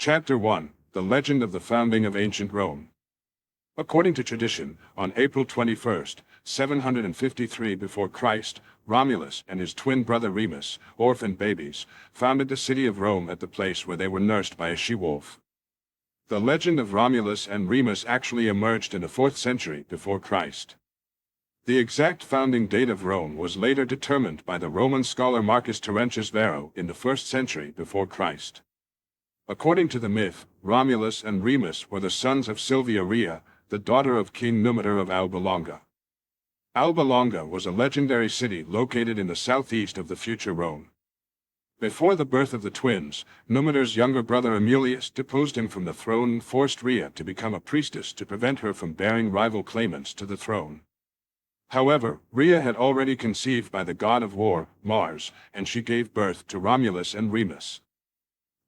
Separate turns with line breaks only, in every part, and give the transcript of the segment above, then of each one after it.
Chapter 1: The Legend of the Founding of Ancient Rome. According to tradition, on April 21st, 753 before Christ, Romulus and his twin brother Remus, orphan babies, founded the city of Rome at the place where they were nursed by a she-wolf. The legend of Romulus and Remus actually emerged in the 4th century before Christ. The exact founding date of Rome was later determined by the Roman scholar Marcus Terentius Varro in the 1st century before Christ. According to the myth, Romulus and Remus were the sons of Silvia Rhea, the daughter of King Numitor of Alba Longa. Alba Longa was a legendary city located in the southeast of the future Rome. Before the birth of the twins, Numitor's younger brother Amulius deposed him from the throne and forced Rhea to become a priestess to prevent her from bearing rival claimants to the throne. However, Rhea had already conceived by the god of war, Mars, and she gave birth to Romulus and Remus.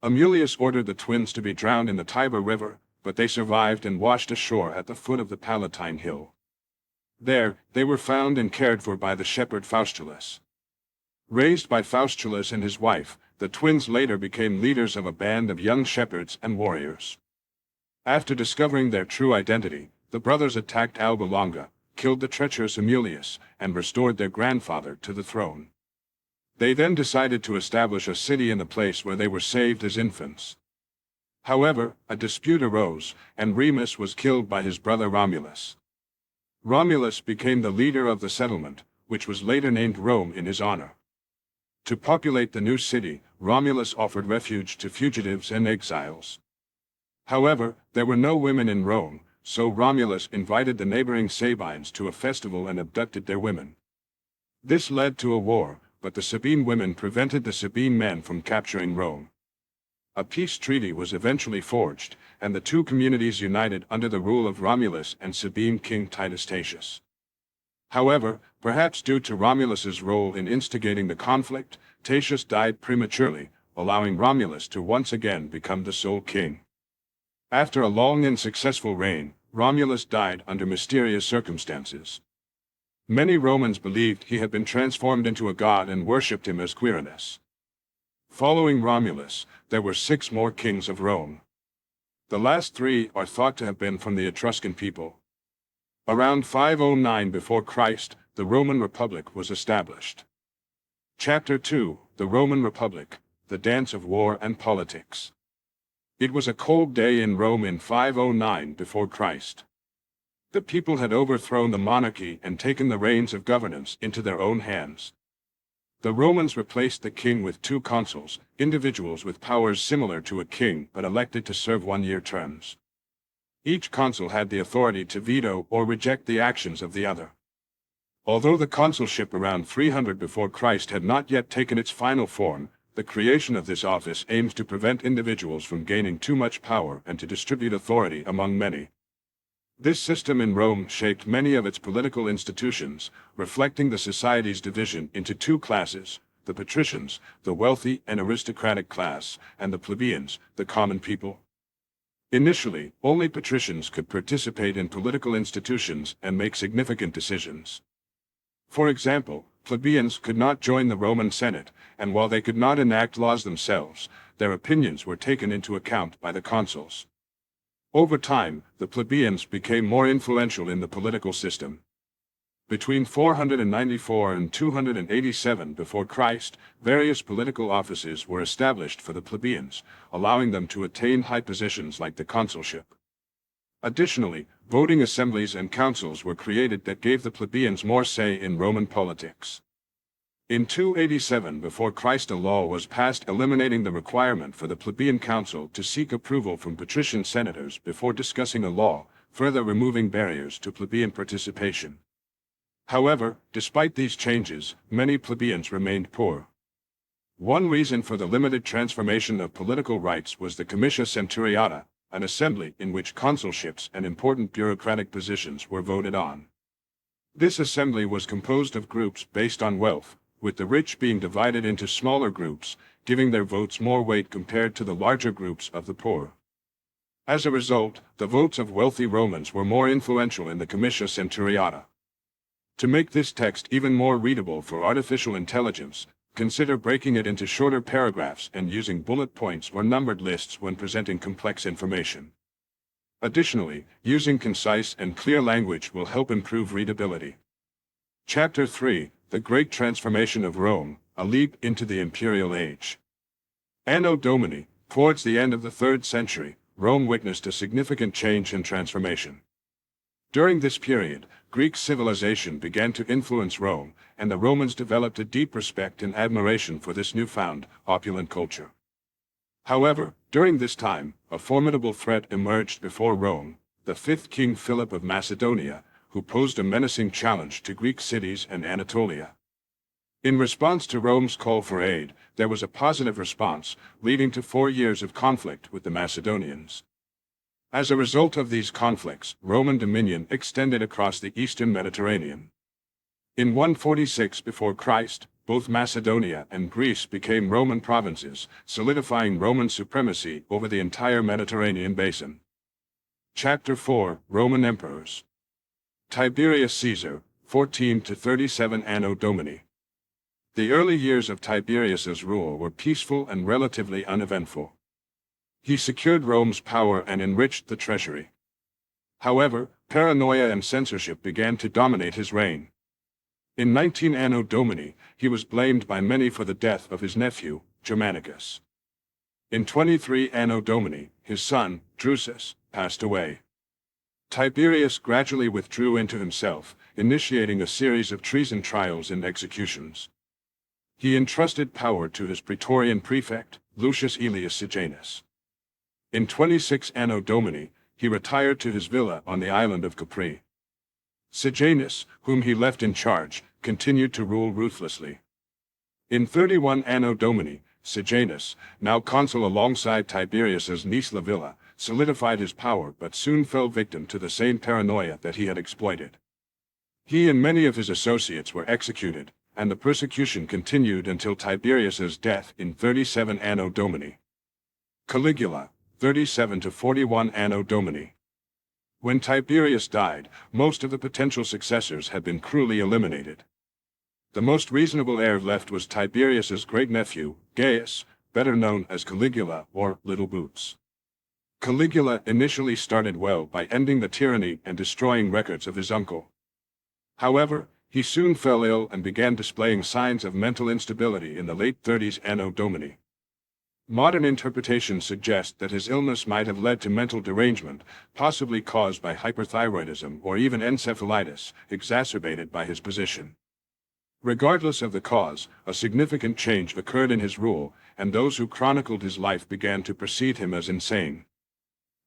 Amulius ordered the twins to be drowned in the Tiber River, but they survived and washed ashore at the foot of the Palatine Hill. There, they were found and cared for by the shepherd Faustulus. Raised by Faustulus and his wife, the twins later became leaders of a band of young shepherds and warriors. After discovering their true identity, the brothers attacked Alba Longa, killed the treacherous Amulius, and restored their grandfather to the throne. They then decided to establish a city in the place where they were saved as infants. However, a dispute arose, and Remus was killed by his brother Romulus. Romulus became the leader of the settlement, which was later named Rome in his honor. To populate the new city, Romulus offered refuge to fugitives and exiles. However, there were no women in Rome, so Romulus invited the neighboring Sabines to a festival and abducted their women. This led to a war, but the Sabine women prevented the Sabine men from capturing Rome. A peace treaty was eventually forged, and the two communities united under the rule of Romulus and Sabine king Titus Tatius. However, perhaps due to Romulus's role in instigating the conflict, Tatius died prematurely, allowing Romulus to once again become the sole king. After a long and successful reign, Romulus died under mysterious circumstances. Many Romans believed he had been transformed into a god and worshipped him as Quirinus. Following Romulus, there were 6 more kings of Rome. The last 3 are thought to have been from the Etruscan people. Around 509 before Christ, the Roman Republic was established. Chapter 2: The Roman Republic, the Dance of War and Politics. It was a cold day in Rome in 509 before Christ. The people had overthrown the monarchy and taken the reins of governance into their own hands. The Romans replaced the king with 2 consuls, individuals with powers similar to a king but elected to serve 1-year terms. Each consul had the authority to veto or reject the actions of the other. Although the consulship around 300 before Christ had not yet taken its final form, the creation of this office aims to prevent individuals from gaining too much power and to distribute authority among many. This system in Rome shaped many of its political institutions, reflecting the society's division into 2 classes: the patricians, the wealthy and aristocratic class, and the plebeians, the common people. Initially, only patricians could participate in political institutions and make significant decisions. For example, plebeians could not join the Roman Senate, and while they could not enact laws themselves, their opinions were taken into account by the consuls. Over time, the plebeians became more influential in the political system. Between 494 and 287 before Christ, various political offices were established for the plebeians, allowing them to attain high positions like the consulship. Additionally, voting assemblies and councils were created that gave the plebeians more say in Roman politics. In 287 before Christ, a law was passed eliminating the requirement for the plebeian council to seek approval from patrician senators before discussing a law, further removing barriers to plebeian participation. However, despite these changes, many plebeians remained poor. One reason for the limited transformation of political rights was the comitia centuriata, an assembly in which consulships and important bureaucratic positions were voted on. This assembly was composed of groups based on wealth, with the rich being divided into smaller groups, giving their votes more weight compared to the larger groups of the poor. As a result, the votes of wealthy Romans were more influential in the comitia centuriata. To make this text even more readable for artificial intelligence, consider breaking it into shorter paragraphs and using bullet points or numbered lists when presenting complex information. Additionally, using concise and clear language will help improve readability. Chapter 3: The Great Transformation of Rome, a Leap into the Imperial Age. Anno Domini, towards the end of the 3rd century, Rome witnessed a significant change and transformation. During this period, Greek civilization began to influence Rome, and the Romans developed a deep respect and admiration for this newfound, opulent culture. However, during this time, a formidable threat emerged before Rome, the 5th King Philip of Macedonia, who posed a menacing challenge to Greek cities and Anatolia. In response to Rome's call for aid, there was a positive response, leading to 4 years of conflict with the Macedonians. As a result of these conflicts, Roman dominion extended across the eastern Mediterranean. In 146 before Christ, both Macedonia and Greece became Roman provinces, solidifying Roman supremacy over the entire Mediterranean basin. Chapter 4: Roman Emperors. Tiberius Caesar, 14 to 37 Anno Domini. The early years of Tiberius's rule were peaceful and relatively uneventful. He secured Rome's power and enriched the treasury. However, paranoia and censorship began to dominate his reign. In 19 Anno Domini, he was blamed by many for the death of his nephew, Germanicus. In 23 Anno Domini, his son, Drusus, passed away. Tiberius gradually withdrew into himself, initiating a series of treason trials and executions. He entrusted power to his praetorian prefect, Lucius Aelius Sejanus. In 26 Anno Domini, he retired to his villa on the island of Capri. Sejanus, whom he left in charge, continued to rule ruthlessly. In 31 Anno Domini, Sejanus, now consul alongside Tiberius's niece Livilla, solidified his power but soon fell victim to the same paranoia that he had exploited. He and many of his associates were executed, and the persecution continued until Tiberius's death in 37 Anno Domini. Caligula, 37 to 41 Anno Domini. When Tiberius died, most of the potential successors had been cruelly eliminated. The most reasonable heir left was Tiberius's great-nephew, Gaius, better known as Caligula or Little Boots. Caligula initially started well by ending the tyranny and destroying records of his uncle. However, he soon fell ill and began displaying signs of mental instability in the late 30s Anno Domini. Modern interpretations suggest that his illness might have led to mental derangement, possibly caused by hyperthyroidism or even encephalitis, exacerbated by his position. Regardless of the cause, a significant change occurred in his rule, and those who chronicled his life began to perceive him as insane.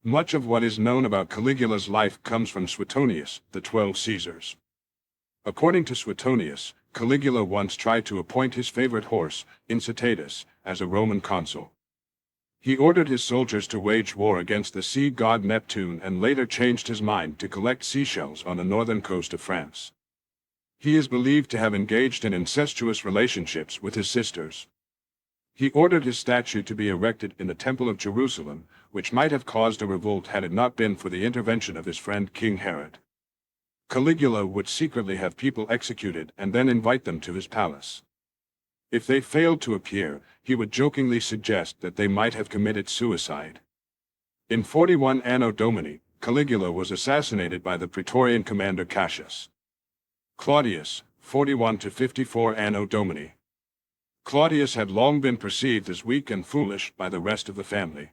Much of what is known about Caligula's life comes from Suetonius, the 12 Caesars. According to Suetonius, Caligula once tried to appoint his favorite horse, Incitatus, as a Roman consul. He ordered his soldiers to wage war against the sea god Neptune and later changed his mind to collect seashells on the northern coast of France. He is believed to have engaged in incestuous relationships with his sisters. He ordered his statue to be erected in the Temple of Jerusalem, which might have caused a revolt had it not been for the intervention of his friend King Herod. Caligula would secretly have people executed and then invite them to his palace. If they failed to appear, he would jokingly suggest that they might have committed suicide. In 41 Anno Domini, Caligula was assassinated by the Praetorian commander Cassius. Claudius, 41 to 54 Anno Domini. Claudius had long been perceived as weak and foolish by the rest of the family.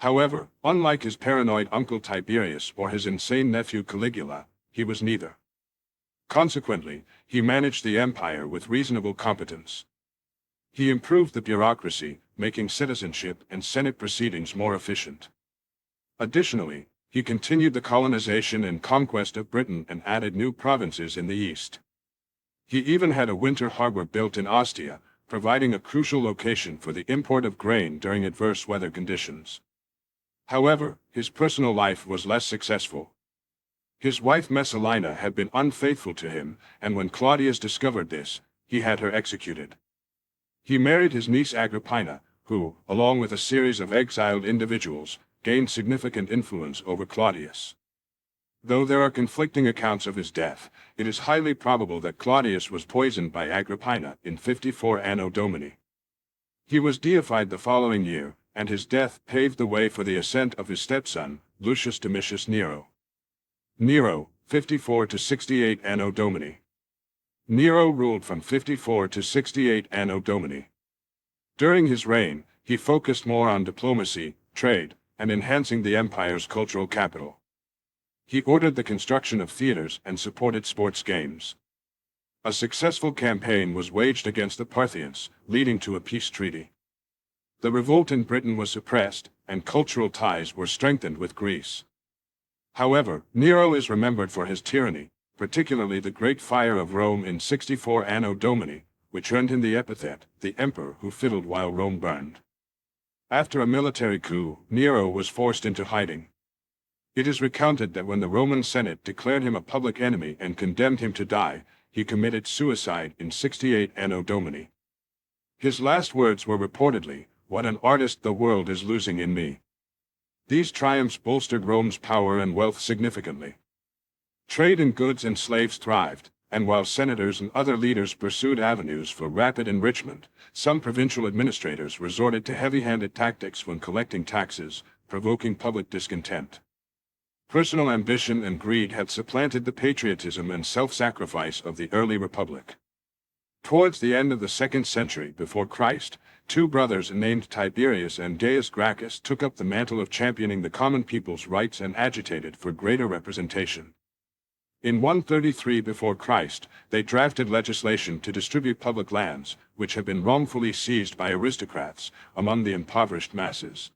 However, unlike his paranoid uncle Tiberius or his insane nephew Caligula, he was neither. Consequently, he managed the empire with reasonable competence. He improved the bureaucracy, making citizenship and Senate proceedings more efficient. Additionally, he continued the colonization and conquest of Britain and added new provinces in the east. He even had a winter harbor built in Ostia, providing a crucial location for the import of grain during adverse weather conditions. However, his personal life was less successful. His wife Messalina had been unfaithful to him, and when Claudius discovered this, he had her executed. He married his niece Agrippina, who, along with a series of exiled individuals, gained significant influence over Claudius. Though there are conflicting accounts of his death, it is highly probable that Claudius was poisoned by Agrippina in 54 Anno Domini. He was deified the following year, and his death paved the way for the ascent of his stepson, Lucius Domitius Nero. Nero, 54 to 68 Anno Domini. Nero ruled from 54 to 68 Anno Domini. During his reign, he focused more on diplomacy, trade, and enhancing the empire's cultural capital. He ordered the construction of theaters and supported sports games. A successful campaign was waged against the Parthians, leading to a peace treaty. The revolt in Britain was suppressed, and cultural ties were strengthened with Greece. However, Nero is remembered for his tyranny, particularly the Great Fire of Rome in 64 Anno Domini, which earned him the epithet, the emperor who fiddled while Rome burned. After a military coup, Nero was forced into hiding. It is recounted that when the Roman Senate declared him a public enemy and condemned him to die, he committed suicide in 68 Anno Domini. His last words were reportedly, "What an artist the world is losing in me." These triumphs bolstered Rome's power and wealth significantly. Trade in goods and slaves thrived, and while senators and other leaders pursued avenues for rapid enrichment, some provincial administrators resorted to heavy-handed tactics when collecting taxes, provoking public discontent. Personal ambition and greed had supplanted the patriotism and self-sacrifice of the early republic. Towards the end of the 2nd century before Christ, two brothers named Tiberius and Gaius Gracchus took up the mantle of championing the common people's rights and agitated for greater representation. In 133 before Christ, they drafted legislation to distribute public lands, which had been wrongfully seized by aristocrats, among the impoverished masses.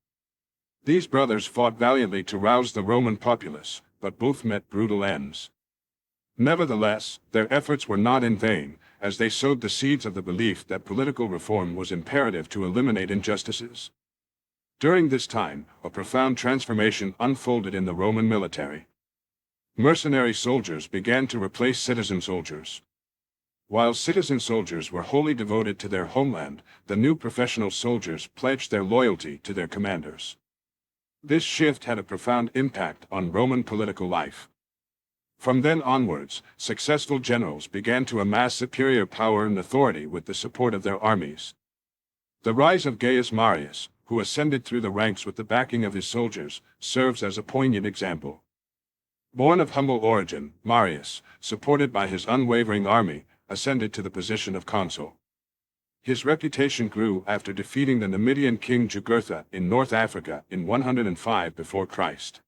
These brothers fought valiantly to rouse the Roman populace, but both met brutal ends. Nevertheless, their efforts were not in vain, as they sowed the seeds of the belief that political reform was imperative to eliminate injustices. During this time, a profound transformation unfolded in the Roman military. Mercenary soldiers began to replace citizen soldiers. While citizen soldiers were wholly devoted to their homeland, the new professional soldiers pledged their loyalty to their commanders. This shift had a profound impact on Roman political life. From then onwards, successful generals began to amass superior power and authority with the support of their armies. The rise of Gaius Marius, who ascended through the ranks with the backing of his soldiers, serves as a poignant example. Born of humble origin, Marius, supported by his unwavering army, ascended to the position of consul. His reputation grew after defeating the Numidian king Jugurtha in North Africa in 105 before Christ.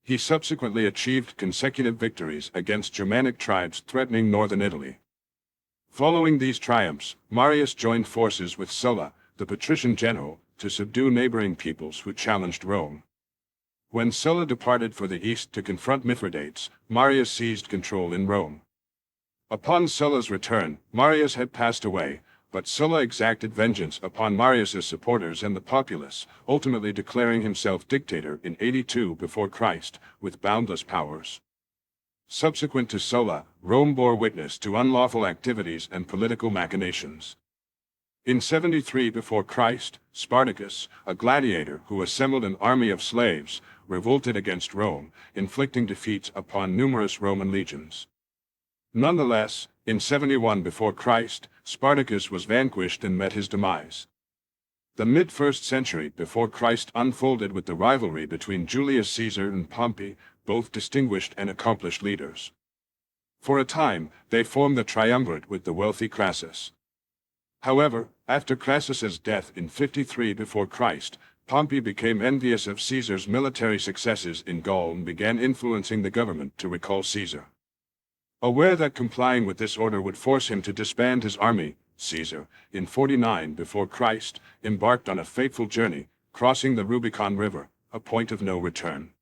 He subsequently achieved consecutive victories against Germanic tribes threatening northern Italy. Following these triumphs, Marius joined forces with Sulla, the patrician general, to subdue neighboring peoples who challenged Rome. When Sulla departed for the east to confront Mithridates, Marius seized control in Rome. Upon Sulla's return, Marius had passed away, but Sulla exacted vengeance upon Marius's supporters and the populace, ultimately declaring himself dictator in 82 before Christ, with boundless powers. Subsequent to Sulla, Rome bore witness to unlawful activities and political machinations. In 73 before Christ, Spartacus, a gladiator who assembled an army of slaves, revolted against Rome, inflicting defeats upon numerous Roman legions. Nonetheless, in 71 before Christ, Spartacus was vanquished and met his demise. The mid-1st century before Christ unfolded with the rivalry between Julius Caesar and Pompey, both distinguished and accomplished leaders. For a time, they formed the triumvirate with the wealthy Crassus. However, after Crassus's death in 53 before Christ, Pompey became envious of Caesar's military successes in Gaul and began influencing the government to recall Caesar. Aware that complying with this order would force him to disband his army, Caesar, in 49 before Christ, embarked on a fateful journey, crossing the Rubicon River, a point of no return.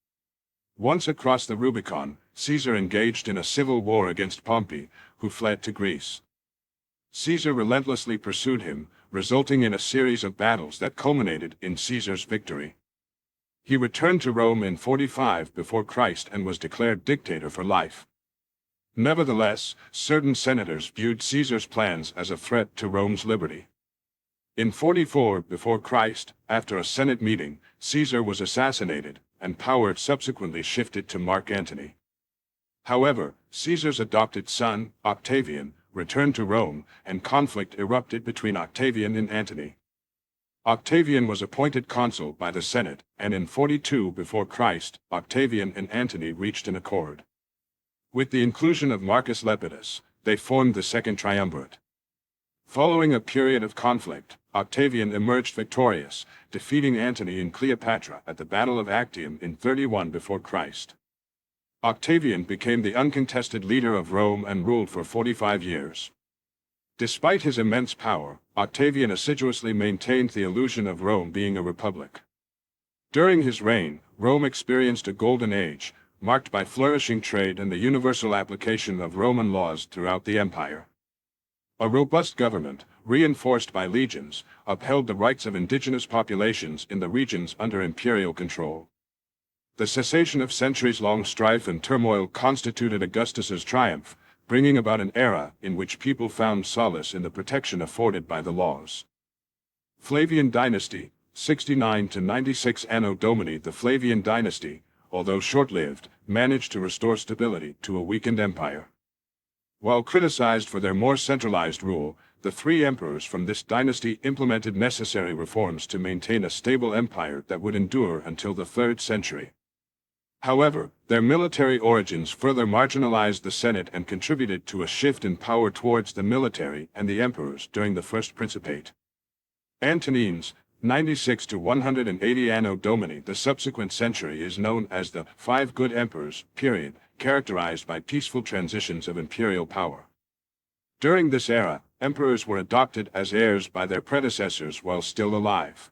Once across the Rubicon, Caesar engaged in a civil war against Pompey, who fled to Greece. Caesar relentlessly pursued him, resulting in a series of battles that culminated in Caesar's victory. He returned to Rome in 45 before Christ and was declared dictator for life. Nevertheless, certain senators viewed Caesar's plans as a threat to Rome's liberty. In 44 before Christ, after a Senate meeting, Caesar was assassinated, and power subsequently shifted to Mark Antony. However, Caesar's adopted son, Octavian, returned to Rome, and conflict erupted between Octavian and Antony. Octavian was appointed consul by the Senate, and in 42 before Christ, Octavian and Antony reached an accord. With the inclusion of Marcus Lepidus, they formed the Second Triumvirate. Following a period of conflict, Octavian emerged victorious, defeating Antony and Cleopatra at the Battle of Actium in 31 before Christ. Octavian became the uncontested leader of Rome and ruled for 45 years. Despite his immense power, Octavian assiduously maintained the illusion of Rome being a republic. During his reign, Rome experienced a golden age, marked by flourishing trade and the universal application of Roman laws throughout the empire. A robust government, reinforced by legions, upheld the rights of indigenous populations in the regions under imperial control. The cessation of centuries-long strife and turmoil constituted Augustus's triumph, bringing about an era in which people found solace in the protection afforded by the laws. Flavian dynasty, 69 to 96 Anno Domini. The Flavian dynasty, although short-lived, managed to restore stability to a weakened empire. While criticized for their more centralized rule, the three emperors from this dynasty implemented necessary reforms to maintain a stable empire that would endure until the 3rd century. However, their military origins further marginalized the Senate and contributed to a shift in power towards the military and the emperors during the First Principate. Antonines, 96 to 180 Anno Domini. The subsequent century is known as the Five Good Emperors period, characterized by peaceful transitions of imperial power. During this era, emperors were adopted as heirs by their predecessors while still alive.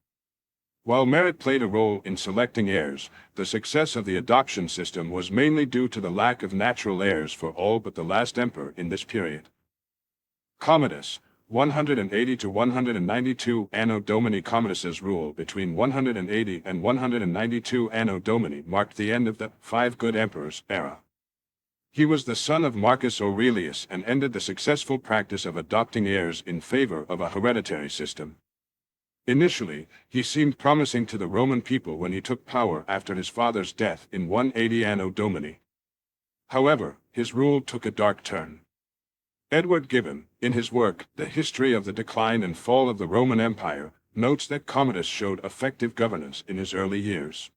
While merit played a role in selecting heirs, the success of the adoption system was mainly due to the lack of natural heirs for all but the last emperor in this period. Commodus, 180 to 192 Anno Domini. Commodus's rule between 180 and 192 Anno Domini marked the end of the Five Good Emperors era. He was the son of Marcus Aurelius and ended the successful practice of adopting heirs in favor of a hereditary system. Initially, he seemed promising to the Roman people when he took power after his father's death in 180 Anno Domini. However, his rule took a dark turn. Edward Gibbon, in his work, The History of the Decline and Fall of the Roman Empire, notes that Commodus showed effective governance in his early years.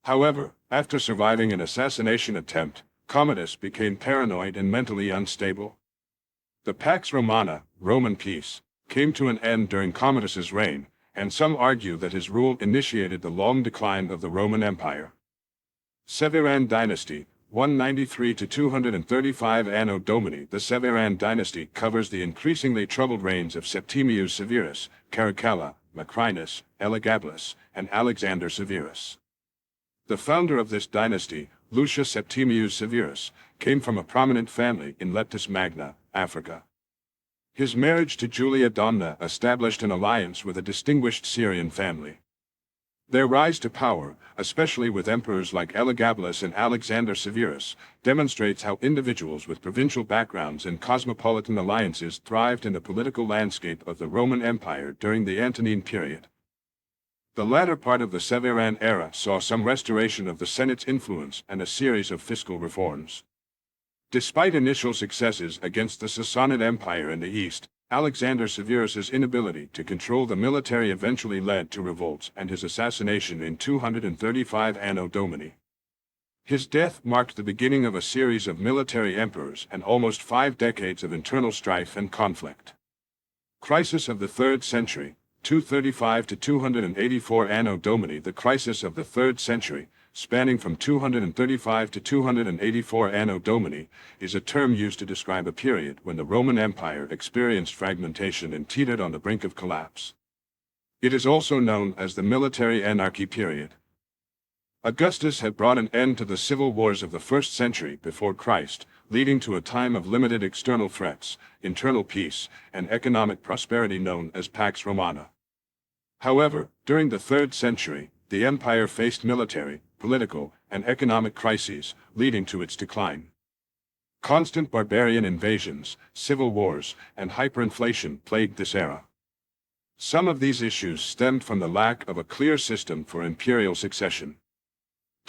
However, after surviving an assassination attempt, Commodus became paranoid and mentally unstable. The Pax Romana, Roman peace, came to an end during Commodus's reign, and some argue that his rule initiated the long decline of the Roman Empire. Severan dynasty, 193 to 235 Anno Domini. The Severan dynasty covers the increasingly troubled reigns of Septimius Severus, Caracalla, Macrinus, Elagabalus, and Alexander Severus. The founder of this dynasty, Lucius Septimius Severus, came from a prominent family in Leptis Magna, Africa. His marriage to Julia Domna established an alliance with a distinguished Syrian family. Their rise to power, especially with emperors like Elagabalus and Alexander Severus, demonstrates how individuals with provincial backgrounds and cosmopolitan alliances thrived in the political landscape of the Roman Empire during the Antonine period. The latter part of the Severan era saw some restoration of the Senate's influence and a series of fiscal reforms. Despite initial successes against the Sassanid Empire in the east, Alexander Severus's inability to control the military eventually led to revolts and his assassination in 235 Anno Domini. His death marked the beginning of a series of military emperors and almost 5 decades of internal strife and conflict. Crisis of the 3rd century, 235 to 284 Anno Domini. The crisis of the 3rd century, spanning from 235 to 284 Anno Domini, is a term used to describe a period when the Roman Empire experienced fragmentation and teetered on the brink of collapse. It is also known as the military anarchy period. Augustus had brought an end to the civil wars of the 1st century before Christ, leading to a time of limited external threats, internal peace, and economic prosperity known as Pax Romana. However, during the 3rd century, the empire faced military, political, and economic crises, leading to its decline. Constant barbarian invasions, civil wars, and hyperinflation plagued this era. Some of these issues stemmed from the lack of a clear system for imperial succession.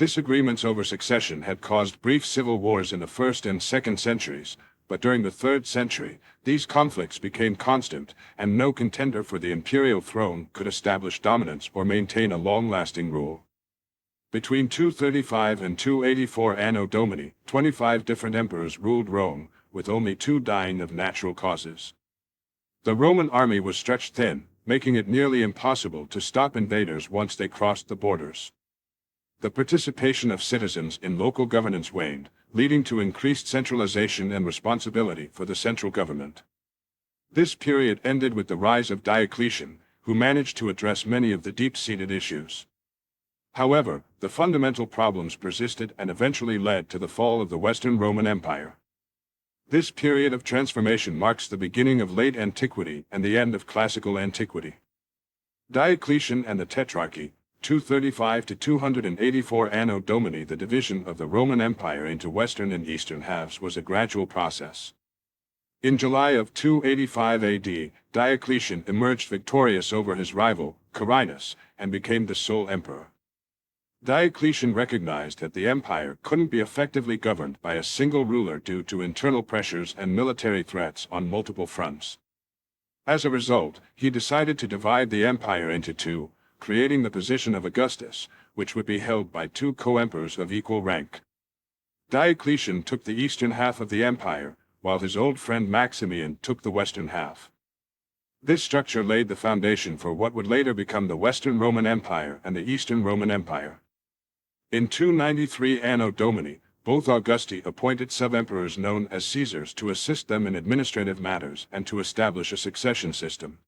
Disagreements over succession had caused brief civil wars in the 1st and 2nd centuries, but during the 3rd century, these conflicts became constant, and no contender for the imperial throne could establish dominance or maintain a long-lasting rule. Between 235 and 284 Anno Domini, 25 different emperors ruled Rome, with only 2 dying of natural causes. The Roman army was stretched thin, making it nearly impossible to stop invaders once they crossed the borders. The participation of citizens in local governance waned, leading to increased centralization and responsibility for the central government. This period ended with the rise of Diocletian, who managed to address many of the deep-seated issues. However, the fundamental problems persisted and eventually led to the fall of the Western Roman Empire. This period of transformation marks the beginning of late antiquity and the end of classical antiquity. Diocletian and the Tetrarchy, 235 to 284 Anno Domini. The division of the Roman Empire into western and eastern halves was a gradual process. In July of 285 AD, Diocletian emerged victorious over his rival, Quirinus, and became the sole emperor. Diocletian recognized that the empire couldn't be effectively governed by a single ruler due to internal pressures and military threats on multiple fronts. As a result, he decided to divide the empire into 2, creating the position of Augustus, which would be held by 2 co-emperors of equal rank. Diocletian took the eastern half of the empire, while his old friend Maximian took the western half. This structure laid the foundation for what would later become the Western Roman Empire and the Eastern Roman Empire. In 293 Anno Domini, both Augusti appointed sub-emperors known as Caesars to assist them in administrative matters and to establish a succession system.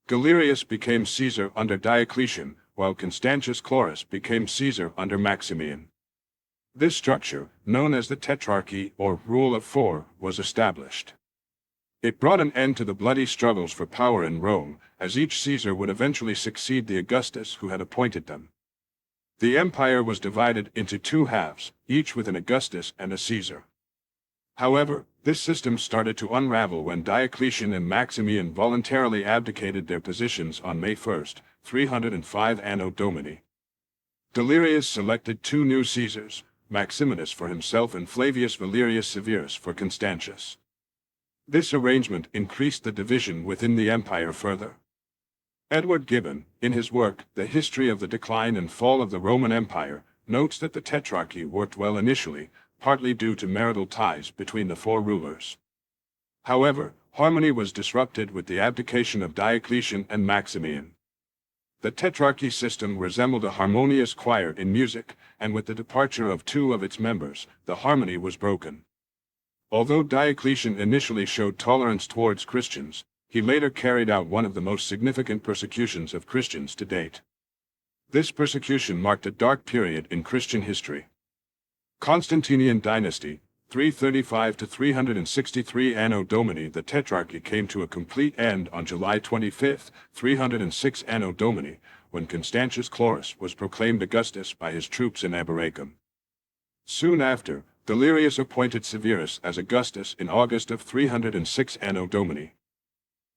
Galerius became Caesar under Diocletian, while Constantius Chlorus became Caesar under Maximian. This structure, known as the Tetrarchy or Rule of 4, was established. It brought an end to the bloody struggles for power in Rome, as each Caesar would eventually succeed the Augustus who had appointed them. The empire was divided into 2 halves, each with an Augustus and a Caesar. However, this system started to unravel when Diocletian and Maximian voluntarily abdicated their positions on May 1, 305 Anno Domini. Galerius selected 2 new Caesars, Maximinus for himself and Flavius Valerius Severus for Constantius. This arrangement increased the division within the empire further. Edward Gibbon, in his work, The History of the Decline and Fall of the Roman Empire, notes that the Tetrarchy worked well initially, partly due to marital ties between the 4 rulers. However, harmony was disrupted with the abdication of Diocletian and Maximian. The Tetrarchy system resembled a harmonious choir in music, and with the departure of 2 of its members, the harmony was broken. Although Diocletian initially showed tolerance towards Christians, he later carried out one of the most significant persecutions of Christians to date. This persecution marked a dark period in Christian history. Constantinian dynasty, 335 to 363 Anno Domini. The Tetrarchy came to a complete end on July 25, 306 Anno Domini, when Constantius Chlorus was proclaimed Augustus by his troops in Aberacum. Soon after, Galerius appointed Severus as Augustus in August of 306 Anno Domini.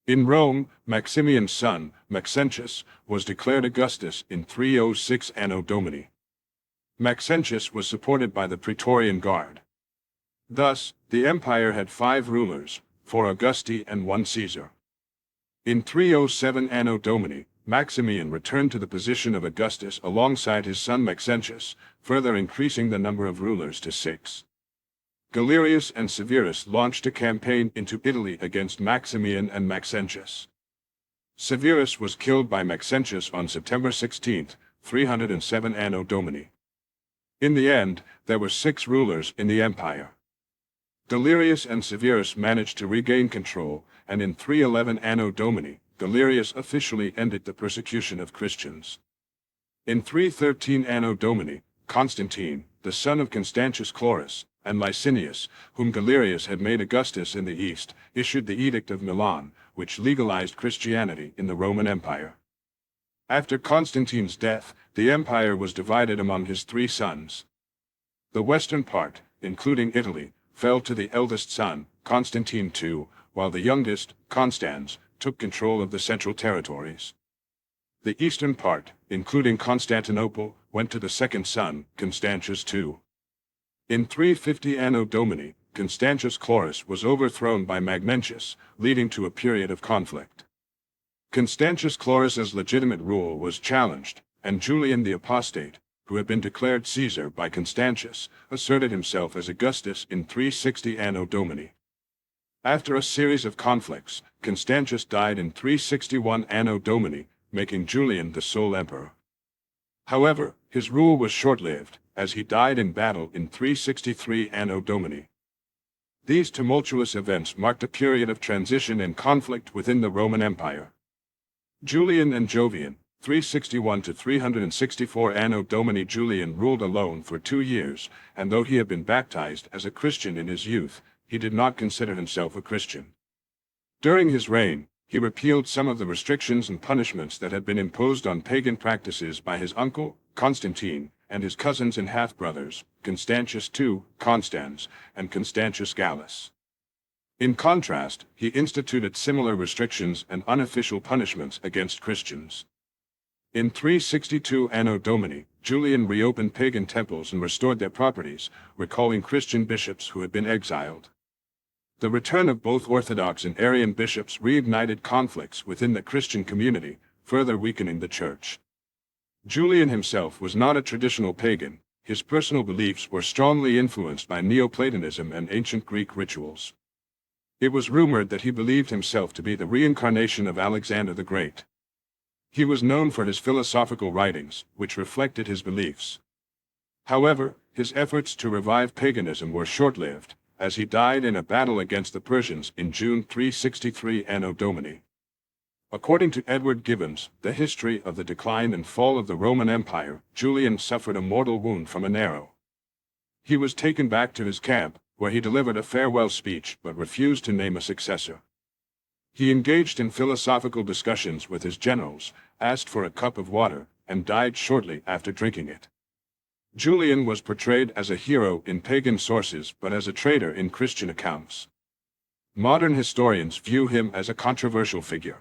In Rome, Maximian's son, Maxentius, was declared Augustus in 306 Anno Domini. Maxentius was supported by the Praetorian Guard. Thus, the empire had 5 rulers, 4 Augusti and 1 Caesar. In 307 Anno Domini, Maximian returned to the position of Augustus alongside his son Maxentius, further increasing the number of rulers to 6. Galerius and Severus launched a campaign into Italy against Maximian and Maxentius. Severus was killed by Maxentius on September 16, 307 Anno Domini. In the end, there were 6 rulers in the empire. Galerius and Severus managed to regain control, and in 311 Anno Domini, Galerius officially ended the persecution of Christians. In 313 Anno Domini, Constantine, the son of Constantius Chlorus, and Licinius, whom Galerius had made Augustus in the east, issued the Edict of Milan, which legalized Christianity in the Roman Empire. After Constantine's death, the empire was divided among his 3 sons. The western part, including Italy, fell to the eldest son, Constantine II, while the youngest, Constans, took control of the central territories. The eastern part, including Constantinople, went to the second son, Constantius II. In 350 Anno Domini, Constantius Chlorus was overthrown by Magnentius, leading to a period of conflict. Constantius Chlorus's legitimate rule was challenged, and Julian the Apostate, who had been declared Caesar by Constantius, asserted himself as Augustus in 360 Anno Domini. After a series of conflicts, Constantius died in 361 Anno Domini, making Julian the sole emperor. However, his rule was short-lived, as he died in battle in 363 Anno Domini. These tumultuous events marked a period of transition and conflict within the Roman Empire. Julian and Jovian, 361 to 364 Anno Domini. Julian ruled alone for 2 years, and though he had been baptized as a Christian in his youth, he did not consider himself a Christian. During his reign, he repealed some of the restrictions and punishments that had been imposed on pagan practices by his uncle, Constantine, and his cousins and half-brothers, Constantius II, Constans, and Constantius Gallus. In contrast, he instituted similar restrictions and unofficial punishments against Christians. In 362 Anno Domini, Julian reopened pagan temples and restored their properties, recalling Christian bishops who had been exiled. The return of both Orthodox and Arian bishops reignited conflicts within the Christian community, further weakening the Church. Julian himself was not a traditional pagan. His personal beliefs were strongly influenced by Neoplatonism and ancient Greek rituals. It was rumored that he believed himself to be the reincarnation of Alexander the Great. He was known for his philosophical writings, which reflected his beliefs. However, his efforts to revive paganism were short-lived, as he died in a battle against the Persians in June 363 Anno Domini. According to Edward Gibbons, The History of the Decline and Fall of the Roman Empire, Julian suffered a mortal wound from an arrow. He was taken back to his camp, where he delivered a farewell speech but refused to name a successor. He engaged in philosophical discussions with his generals, asked for a cup of water, and died shortly after drinking it. Julian was portrayed as a hero in pagan sources but as a traitor in Christian accounts. Modern historians view him as a controversial figure.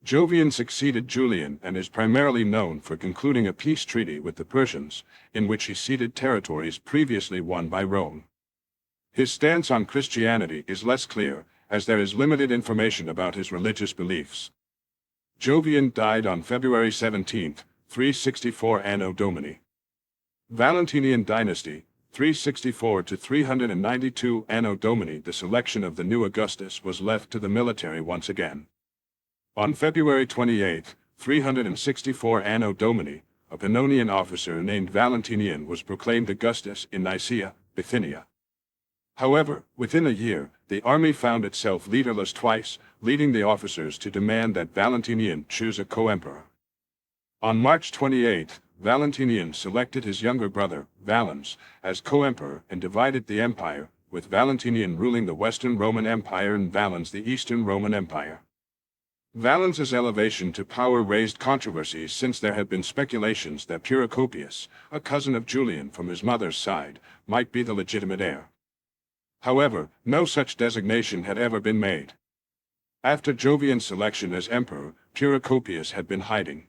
Jovian succeeded Julian and is primarily known for concluding a peace treaty with the Persians, in which he ceded territories previously won by Rome. His stance on Christianity is less clear, as there is limited information about his religious beliefs. Jovian died on February 17, 364 Anno Domini. Valentinian dynasty, 364 to 392 Anno Domini. The selection of the new Augustus was left to the military once again. On February 28, 364 Anno Domini, a Pannonian officer named Valentinian was proclaimed Augustus in Nicaea, Bithynia. However, within a year, the army found itself leaderless twice, leading the officers to demand that Valentinian choose a co-emperor. On March 28, Valentinian selected his younger brother, Valens, as co-emperor and divided the empire, with Valentinian ruling the Western Roman Empire and Valens the Eastern Roman Empire. Valens's elevation to power raised controversies since there had been speculations that Procopius, a cousin of Julian from his mother's side, might be the legitimate heir. However, no such designation had ever been made. After Jovian's selection as emperor, Procopius had been hiding.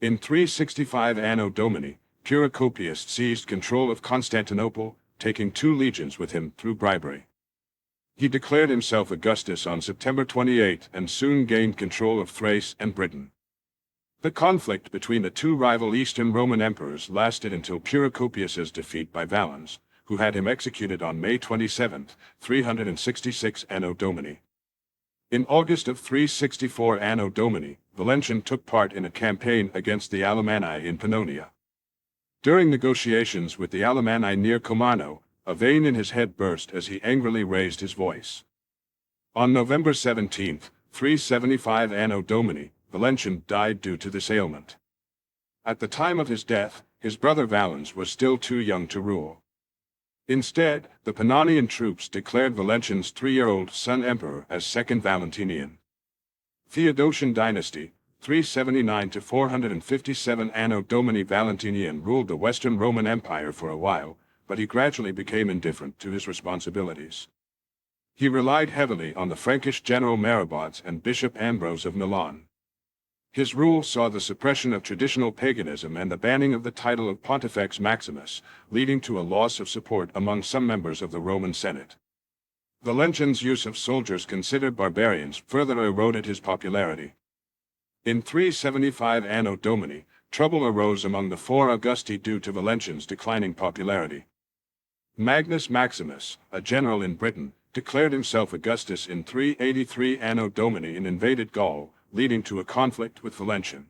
In 365 Anno Domini, Procopius seized control of Constantinople, taking 2 legions with him through bribery. He declared himself Augustus on September 28 and soon gained control of Thrace and Britain. The conflict between the 2 rival Eastern Roman emperors lasted until Procopius's defeat by Valens, who had him executed on May 27, 366 Anno Domini. In August of 364 Anno Domini, Valentian took part in a campaign against the Alemanni in Pannonia. During negotiations with the Alemanni near Comano, a vein in his head burst as he angrily raised his voice. On November 17, 375 Anno Domini, Valentian died due to this ailment. At the time of his death, his brother Valens was still too young to rule. Instead, the Pannonian troops declared Valentian's 3-year-old son emperor as Second Valentinian. Theodosian dynasty, 379 to 457 Anno Domini. Valentinian ruled the Western Roman Empire for a while, but he gradually became indifferent to his responsibilities. He relied heavily on the Frankish general Marabods and Bishop Ambrose of Milan. His rule saw the suppression of traditional paganism and the banning of the title of Pontifex Maximus, leading to a loss of support among some members of the Roman Senate. Valentian's use of soldiers considered barbarians further eroded his popularity. In 375 Anno Domini, trouble arose among the four Augusti due to Valentian's declining popularity. Magnus Maximus, a general in Britain, declared himself Augustus in 383 Anno Domini and invaded Gaul, leading to a conflict with Valentian.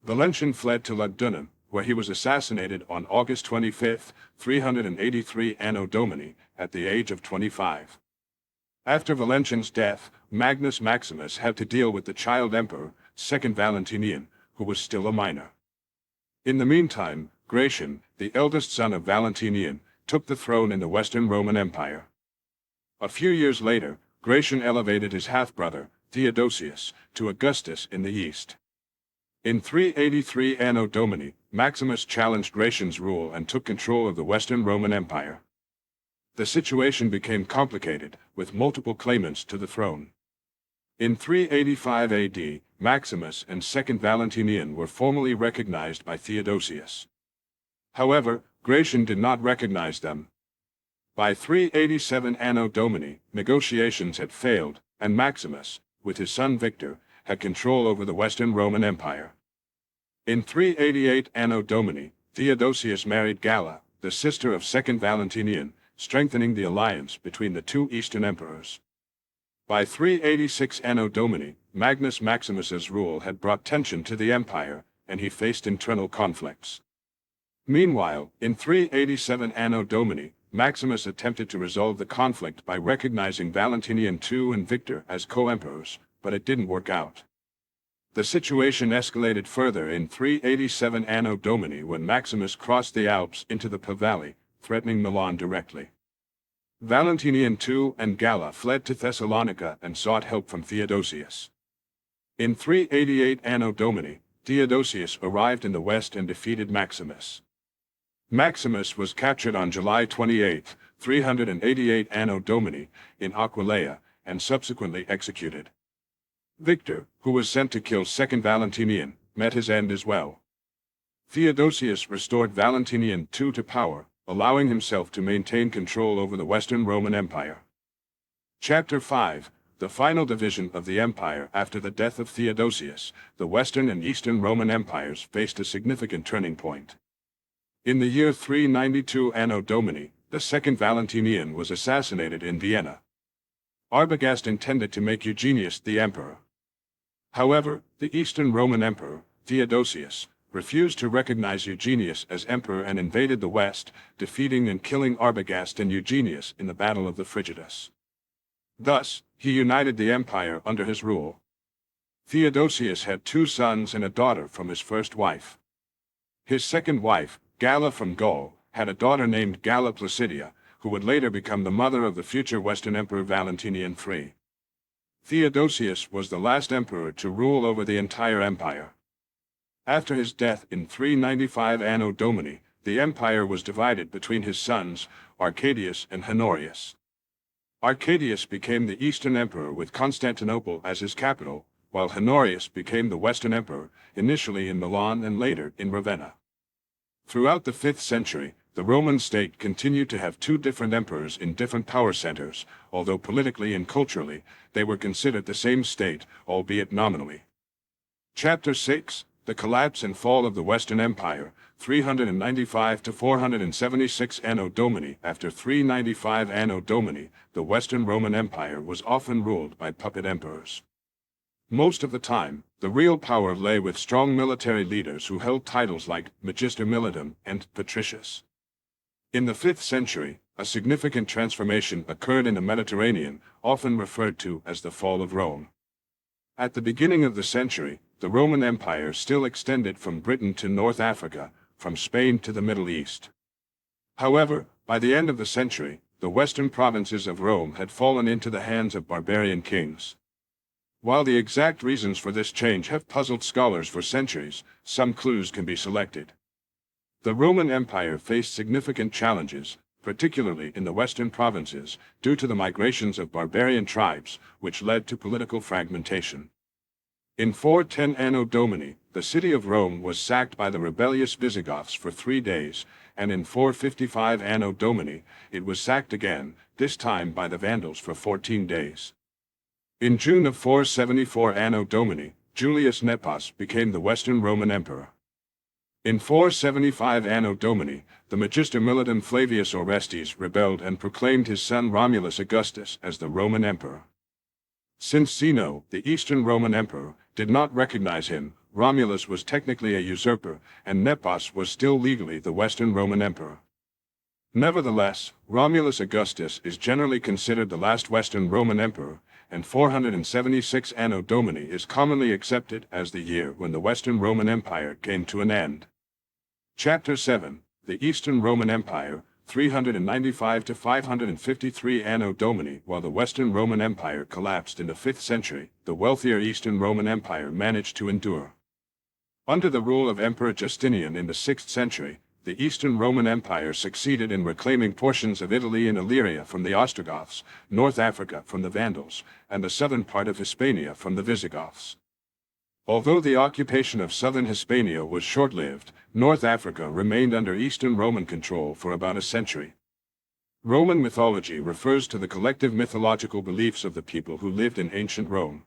Valentian fled to Lugdunum, where he was assassinated on August 25, 383 Anno Domini, at the age of 25. After Valentian's death, Magnus Maximus had to deal with the child emperor, Second Valentinian, who was still a minor. In the meantime, Gratian, the eldest son of Valentinian, took the throne in the Western Roman Empire. A few years later, Gratian elevated his half-brother, Theodosius, to Augustus in the east. In 383 Anno Domini, Maximus challenged Gratian's rule and took control of the Western Roman Empire. The situation became complicated, with multiple claimants to the throne. In 385 AD, Maximus and Second Valentinian were formally recognized by Theodosius. However, Gratian did not recognize them. By 387 Anno Domini, negotiations had failed, and Maximus, with his son Victor, had control over the Western Roman Empire. In 388 Anno Domini, Theodosius married Galla, the sister of Second Valentinian, strengthening the alliance between the two Eastern emperors. By 386 Anno Domini, Magnus Maximus's rule had brought tension to the empire, and he faced internal conflicts. Meanwhile, in 387 Anno Domini, Maximus attempted to resolve the conflict by recognizing Valentinian II and Victor as co-emperors, but it didn't work out. The situation escalated further in 387 Anno Domini when Maximus crossed the Alps into the Po Valley, threatening Milan directly. Valentinian II and Galla fled to Thessalonica and sought help from Theodosius. In 388 Anno Domini, Theodosius arrived in the west and defeated Maximus. Maximus was captured on July 28, 388 Anno Domini, in Aquileia, and subsequently executed. Victor, who was sent to kill Second Valentinian, met his end as well. Theodosius restored Valentinian II to power, allowing himself to maintain control over the Western Roman Empire. Chapter 5. The final division of the empire. After the death of Theodosius, the Western and Eastern Roman empires faced a significant turning point. In the year 392 Anno Domini, the Second Valentinian was assassinated in Vienna. Arbogast intended to make Eugenius the emperor. However, the Eastern Roman Emperor, Theodosius, refused to recognize Eugenius as emperor and invaded the west, defeating and killing Arbogast and Eugenius in the Battle of the Frigidus. Thus, he united the empire under his rule. Theodosius had 2 sons and a daughter from his first wife. His second wife, Galla from Gaul, had a daughter named Galla Placidia, who would later become the mother of the future Western Emperor Valentinian III. Theodosius was the last emperor to rule over the entire empire. After his death in 395 Anno Domini, the empire was divided between his sons, Arcadius and Honorius. Arcadius became the Eastern Emperor with Constantinople as his capital, while Honorius became the Western Emperor, initially in Milan and later in Ravenna. Throughout the 5th century, the Roman state continued to have 2 different emperors in different power centers, although politically and culturally, they were considered the same state, albeit nominally. Chapter 6. The collapse and fall of the Western Empire, 395 to 476 Anno Domini. After 395 Anno Domini, the Western Roman Empire was often ruled by puppet emperors. Most of the time, the real power lay with strong military leaders who held titles like Magister Militum and Patricius. In the 5th century, a significant transformation occurred in the Mediterranean, often referred to as the fall of Rome. At the beginning of the century, the Roman Empire still extended from Britain to North Africa, from Spain to the Middle East. However, by the end of the century, the western provinces of Rome had fallen into the hands of barbarian kings. While the exact reasons for this change have puzzled scholars for centuries, some clues can be selected. The Roman Empire faced significant challenges, particularly in the western provinces, due to the migrations of barbarian tribes, which led to political fragmentation. In 410 Anno Domini, the city of Rome was sacked by the rebellious Visigoths for 3 days, and in 455 Anno Domini, it was sacked again, this time by the Vandals for 14 days. In June of 474 Anno Domini, Julius Nepos became the Western Roman Emperor. In 475 Anno Domini, the Magister Militum Flavius Orestes rebelled and proclaimed his son Romulus Augustus as the Roman Emperor. Since Zeno, the Eastern Roman Emperor, did not recognize him, Romulus was technically a usurper, and Nepos was still legally the Western Roman Emperor. Nevertheless, Romulus Augustus is generally considered the last Western Roman Emperor, and 476 Anno Domini is commonly accepted as the year when the Western Roman Empire came to an end. Chapter 7, the Eastern Roman Empire, 395 to 553 Anno Domini. While the Western Roman Empire collapsed in the 5th century, the wealthier Eastern Roman Empire managed to endure. Under the rule of Emperor Justinian in the 6th century, the Eastern Roman Empire succeeded in reclaiming portions of Italy and Illyria from the Ostrogoths, North Africa from the Vandals, and the southern part of Hispania from the Visigoths. Although the occupation of southern Hispania was short-lived, North Africa remained under Eastern Roman control for about a century. Roman mythology refers to the collective mythological beliefs of the people who lived in ancient Rome.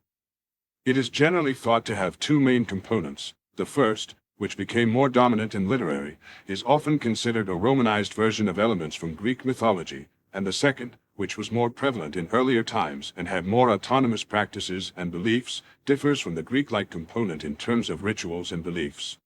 It is generally thought to have 2 main components. The first, which became more dominant in literary, is often considered a Romanized version of elements from Greek mythology, and the second, which was more prevalent in earlier times and had more autonomous practices and beliefs, differs from the Greek-like component in terms of rituals and beliefs.